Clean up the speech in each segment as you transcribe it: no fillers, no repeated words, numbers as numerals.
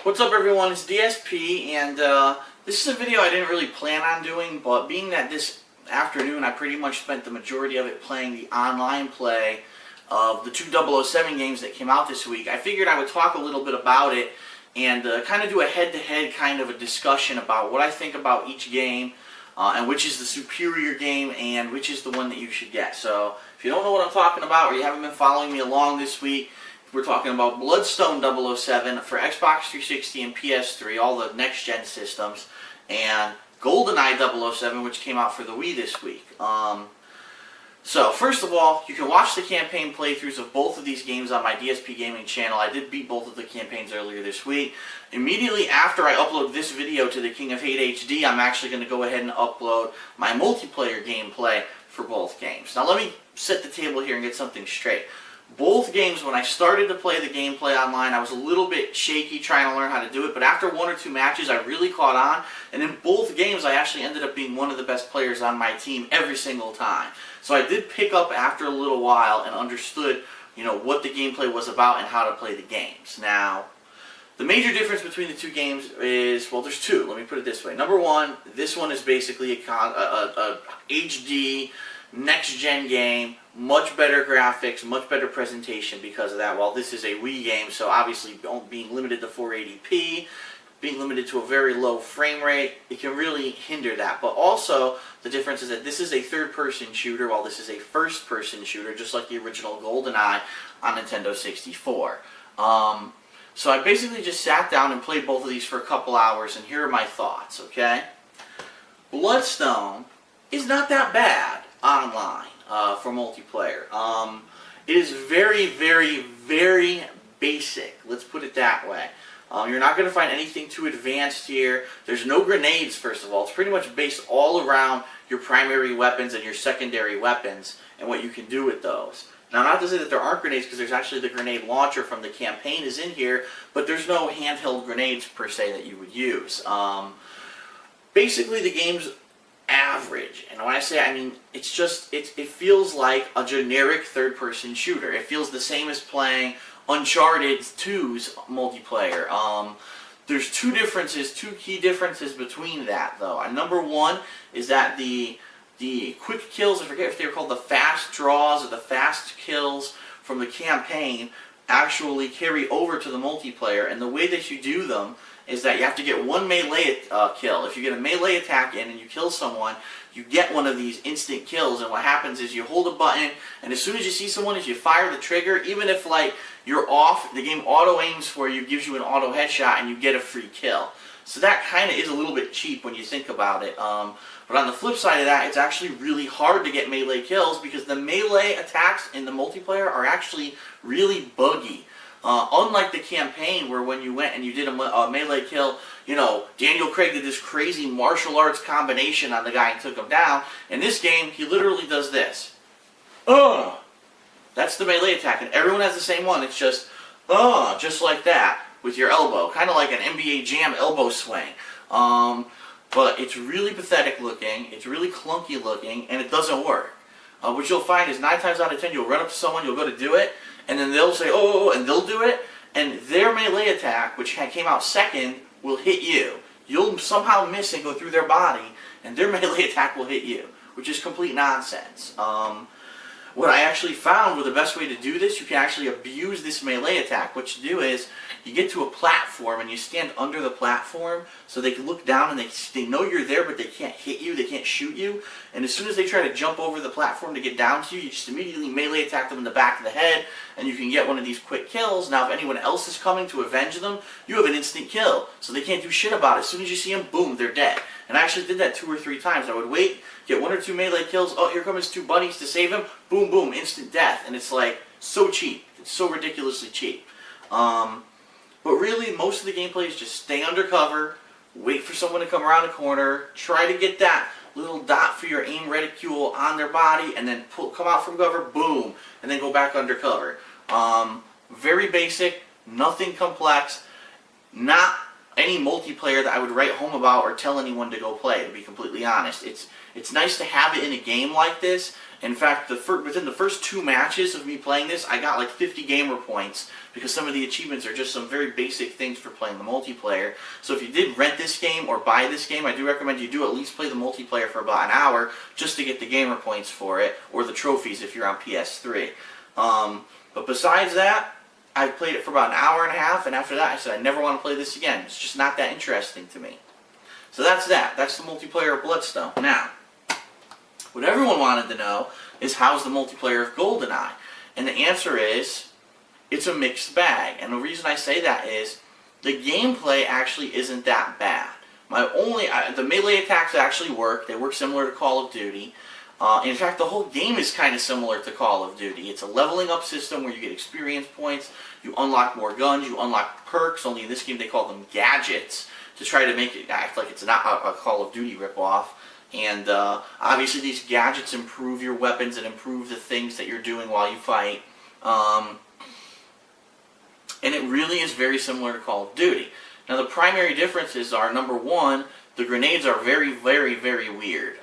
What's up everyone, it's DSP, and this is a video I didn't really plan on doing, but being that this afternoon I pretty much spent the majority of it playing the online play of the two 007 games that came out this week, I figured I would talk a little bit about it and kind of do a head-to-head kind of a discussion about what I think about each game and which is the superior game and which is the one that you should get. So if you don't know what I'm talking about or you haven't been following me along this week, we're talking about Bloodstone 007 for Xbox 360 and PS3, all the next-gen systems, and GoldenEye 007, which came out for the Wii this week. So, first of all, you can watch the campaign playthroughs of both of these games on my DSP Gaming channel. I did beat both of the campaigns earlier this week. Immediately after I upload this video to the TKOHHD, I'm actually going to go ahead and upload my multiplayer gameplay for both games. Now, let me set the table here and get something straight. Both games, when I started to play the gameplay online, I was a little bit shaky trying to learn how to do it, but after one or two matches, I really caught on, and in both games, I actually ended up being one of the best players on my team every single time. So I did pick up after a little while and understood, what the gameplay was about and how to play the games. Now, the major difference between the two games is, well, there's two. Let me put it this way. Number one, this one is basically a HD next-gen game, much better graphics, much better presentation because of that. While this is a Wii game, so obviously being limited to 480p, being limited to a very low frame rate, it can really hinder that. But also, the difference is that this is a third-person shooter, while this is a first-person shooter, just like the original GoldenEye on Nintendo 64. So I basically just sat down and played both of these for a couple hours, and here are my thoughts, okay? Bloodstone is not that bad online for multiplayer. It is very, very, very basic. Let's put it that way. You're not going to find anything too advanced here. There's no grenades, first of all. It's pretty much based all around your primary weapons and your secondary weapons and what you can do with those. Now, not to say that there aren't grenades, because there's actually the grenade launcher from the campaign is in here, but there's no handheld grenades, per se, that you would use. Basically, the game's average, and when I say, I mean, it feels like a generic third-person shooter. It feels the same as playing Uncharted 2's multiplayer. There's two key differences between that, though. And number one is that the quick kills, I forget if they were called the fast draws or the fast kills from the campaign, actually carry over to the multiplayer, and the way that you do them is that you have to get one melee kill. If you get a melee attack in and you kill someone, you get one of these instant kills, and what happens is you hold a button, and as soon as you see someone, as you fire the trigger, even if you're off, the game auto aims for you, gives you an auto headshot, and you get a free kill. So that kind of is a little bit cheap when you think about it. But on the flip side of that, it's actually really hard to get melee kills because the melee attacks in the multiplayer are actually really buggy. Unlike the campaign where when you went and you did a melee kill, Daniel Craig did this crazy martial arts combination on the guy and took him down. In this game, he literally does this. That's the melee attack, and everyone has the same one. It's just like that with your elbow, kind of like an NBA Jam elbow swing. But it's really pathetic looking, it's really clunky looking, and it doesn't work. What you'll find is 9 times out of 10, you'll run up to someone, you'll go to do it, and then they'll say, oh, and they'll do it, and their melee attack, which came out second, will hit you. You'll somehow miss and go through their body, and their melee attack will hit you, which is complete nonsense. What I actually found was the best way to do this, you can actually abuse this melee attack. What you do is, you get to a platform and you stand under the platform so they can look down and they know you're there, but they can't hit you, they can't shoot you. And as soon as they try to jump over the platform to get down to you, you just immediately melee attack them in the back of the head, and you can get one of these quick kills. Now, if anyone else is coming to avenge them, you have an instant kill, so they can't do shit about it. As soon as you see them, boom, they're dead. And I actually did that 2 or 3 times. I would wait, get 1 or 2 melee kills, oh, here come his 2 buddies to save him, boom, boom, instant death. And it's like, so cheap. It's so ridiculously cheap. But really, most of the gameplay is just stay undercover, wait for someone to come around the corner, try to get that little dot for your aim reticule on their body, and then come out from cover, boom, and then go back undercover. Very basic, nothing complex, not a any multiplayer that I would write home about or tell anyone to go play, to be completely honest. It's nice to have it in a game like this. In fact, within the first 2 matches of me playing this, I got like 50 gamer points because some of the achievements are just some very basic things for playing the multiplayer. So if you did rent this game or buy this game, I do recommend you do at least play the multiplayer for about an hour just to get the gamer points for it, or the trophies if you're on PS3. But besides that, I played it for about an hour and a half, and after that I said I never want to play this again. It's just not that interesting to me. So that's that. That's the multiplayer of Bloodstone. Now, what everyone wanted to know is how's the multiplayer of GoldenEye? And the answer is, it's a mixed bag. And the reason I say that is, the gameplay actually isn't that bad. The melee attacks actually work. They work similar to Call of Duty. In fact, the whole game is kind of similar to Call of Duty. It's a leveling up system where you get experience points, you unlock more guns, you unlock perks, only in this game they call them gadgets, to try to make it act like it's not a Call of Duty ripoff. And obviously these gadgets improve your weapons and improve the things that you're doing while you fight. And it really is very similar to Call of Duty. Now the primary differences are, number one, the grenades are very, very, very weird.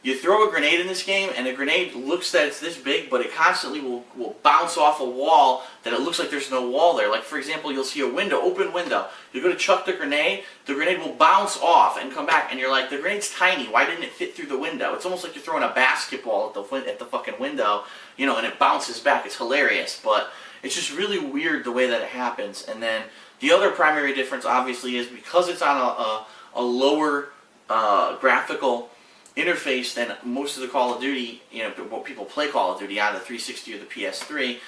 You throw a grenade in this game, and the grenade looks that it's this big, but it constantly will bounce off a wall that it looks like there's no wall there. Like, for example, you'll see a window, open window. You go to chuck the grenade will bounce off and come back, and you're like, the grenade's tiny. Why didn't it fit through the window? It's almost like you're throwing a basketball at the fucking window, you know, and it bounces back. It's hilarious, but it's just really weird the way that it happens. And then the other primary difference, obviously, is because it's on a lower graphical interface than most of the Call of Duty, you know, what people play Call of Duty on the 360 or the PS3,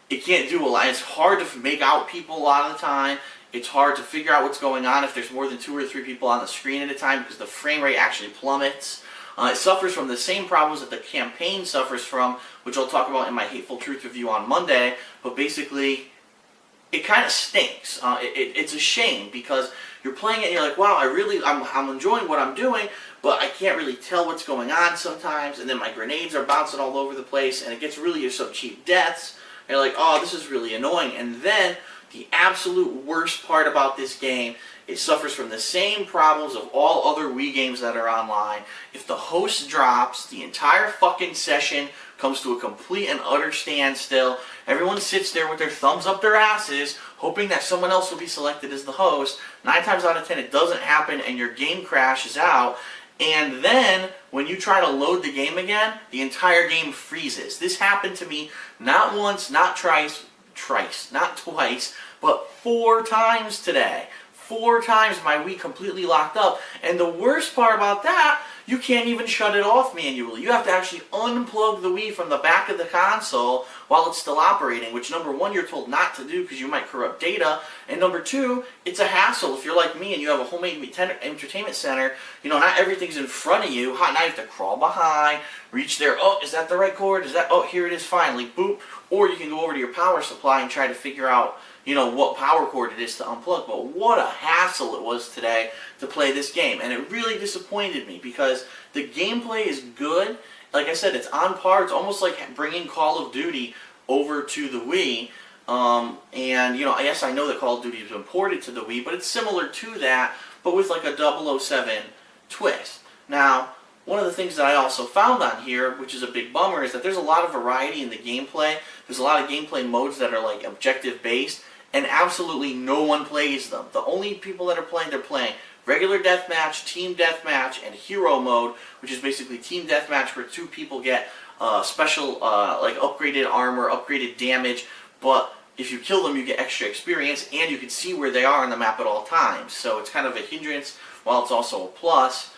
it can't do a lot. It's hard to make out people a lot of the time. It's hard to figure out what's going on if there's more than 2 or 3 people on the screen at a time, because the frame rate actually plummets. It suffers from the same problems that the campaign suffers from, which I'll talk about in my Hateful Truth review on Monday, but basically it kind of stinks. It's a shame, because you're playing it and you're like, wow, I'm enjoying what I'm doing, but I can't really tell what's going on sometimes, and then my grenades are bouncing all over the place, and it gets really some cheap deaths, and you're like, oh, this is really annoying. And then the absolute worst part about this game, it suffers from the same problems of all other Wii games that are online. If the host drops, the entire fucking session comes to a complete and utter standstill. Everyone sits there with their thumbs up their asses, hoping that someone else will be selected as the host. 9 times out of 10 it doesn't happen, and your game crashes out. And then, when you try to load the game again, the entire game freezes. This happened to me not once, not twice, but 4 times today. 4 times my Wii completely locked up. And the worst part about that, you can't even shut it off manually. You have to actually unplug the Wii from the back of the console while it's still operating, which, number 1, you're told not to do because you might corrupt data, and number 2, it's a hassle. If you're like me and you have a homemade entertainment center, you know, not everything's in front of you. Now you have to crawl behind, reach there, oh, is that the right cord? Oh, here it is finally, boop. Or you can go over to your power supply and try to figure out, you know, what power cord it is to unplug. But what a hassle it was today to play this game. And it really disappointed me, because the gameplay is good. Like I said, it's on par. It's almost like bringing Call of Duty over to the Wii. And, you know, yes, I know that Call of Duty is imported to the Wii, but it's similar to that, but with like a 007 twist. Now, one of the things that I also found on here, which is a big bummer, is that there's a lot of variety in the gameplay. There's a lot of gameplay modes that are like objective-based, and absolutely no one plays them. The only people that are playing, they're playing regular deathmatch, team deathmatch, and hero mode, which is basically team deathmatch where 2 people get special, like upgraded armor, upgraded damage, but if you kill them you get extra experience, and you can see where they are on the map at all times. So it's kind of a hindrance, while it's also a plus.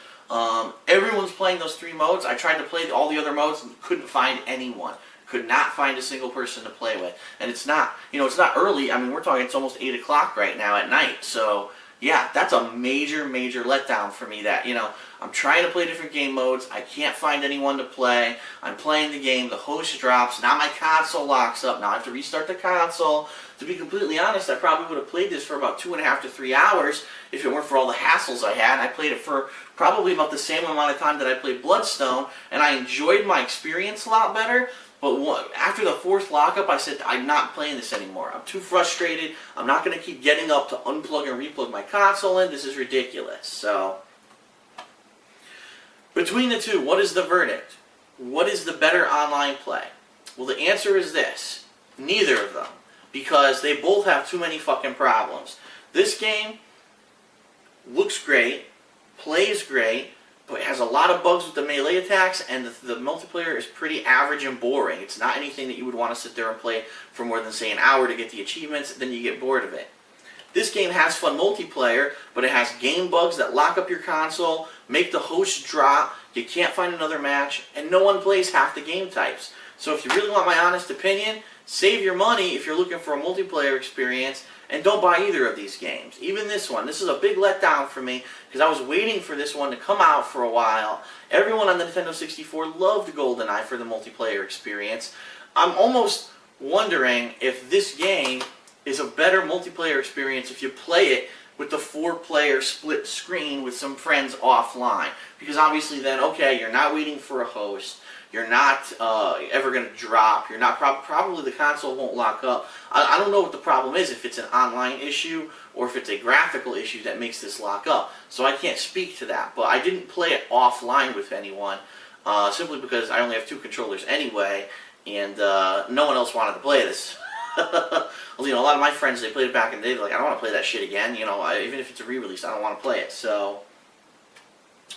Everyone's playing those 3 modes. I tried to play all the other modes and couldn't find anyone. Could not find a single person to play with. And it's not, you know, it's not early. I mean, we're talking, it's almost 8 o'clock right now at night. So, yeah, that's a major, major letdown for me that, you know, I'm trying to play different game modes. I can't find anyone to play. I'm playing the game. The host drops. Now my console locks up. Now I have to restart the console. To be completely honest, I probably would have played this for about 2.5 to 3 hours if it weren't for all the hassles I had. I played it for probably about the same amount of time that I played Bloodstone, and I enjoyed my experience a lot better. But after the 4th lockup, I said, I'm not playing this anymore. I'm too frustrated. I'm not going to keep getting up to unplug and replug my console in. This is ridiculous. So, between the two, what is the verdict? What is the better online play? Well, the answer is this. Neither of them. Because they both have too many fucking problems. This game looks great, plays great, but it has a lot of bugs with the melee attacks, and the multiplayer is pretty average and boring. It's not anything that you would want to sit there and play for more than, say, an hour to get the achievements, then you get bored of it. This game has fun multiplayer, but it has game bugs that lock up your console, make the host drop, you can't find another match, and no one plays half the game types. So if you really want my honest opinion, save your money if you're looking for a multiplayer experience, and don't buy either of these games. Even this one. This is a big letdown for me, because I was waiting for this one to come out for a while. Everyone on the Nintendo 64 loved GoldenEye for the multiplayer experience. I'm almost wondering if this game is a better multiplayer experience if you play it with the 4-player split screen with some friends offline. Because obviously then, okay, you're not waiting for a host. You're not ever going to drop. You're not probably the console won't lock up. I don't know what the problem is, if it's an online issue or if it's a graphical issue that makes this lock up. So I can't speak to that. But I didn't play it offline with anyone simply because I only have 2 controllers anyway, and no one else wanted to play this. Well, you know, a lot of my friends, they played it back in the day. They're like, I don't want to play that shit again. You know, even if it's a re-release, I don't want to play it. So,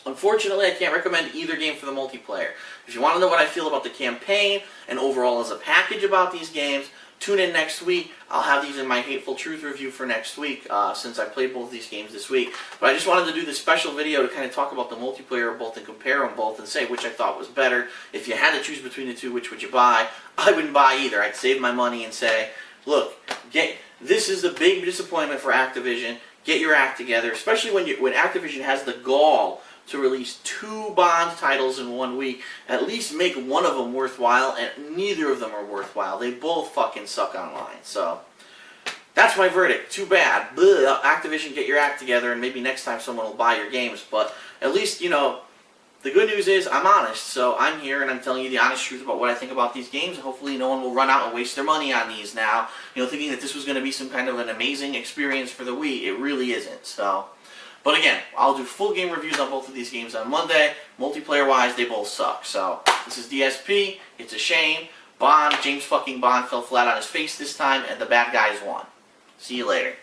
unfortunately, I can't recommend either game for the multiplayer. If you want to know what I feel about the campaign and overall as a package about these games, tune in next week. I'll have these in my Hateful Truth review for next week, since I played both these games this week. But I just wanted to do this special video to kind of talk about the multiplayer of both and compare them both and say which I thought was better. If you had to choose between the two, which would you buy? I wouldn't buy either. I'd save my money and say, look, this is the big disappointment for Activision. Get your act together, especially when Activision has the gall to release 2 Bond titles in 1 week. At least make one of them worthwhile, and neither of them are worthwhile. They both fucking suck online. So, that's my verdict. Too bad. Blech. Activision, get your act together, and maybe next time someone will buy your games. But at least, you know, the good news is I'm honest. So I'm here and I'm telling you the honest truth about what I think about these games. Hopefully no one will run out and waste their money on these now, you know, thinking that this was going to be some kind of an amazing experience for the Wii. It really isn't. So, but again, I'll do full game reviews on both of these games on Monday. Multiplayer-wise, they both suck. So, this is DSP. It's a shame. James fucking Bond fell flat on his face this time, and the bad guys won. See you later.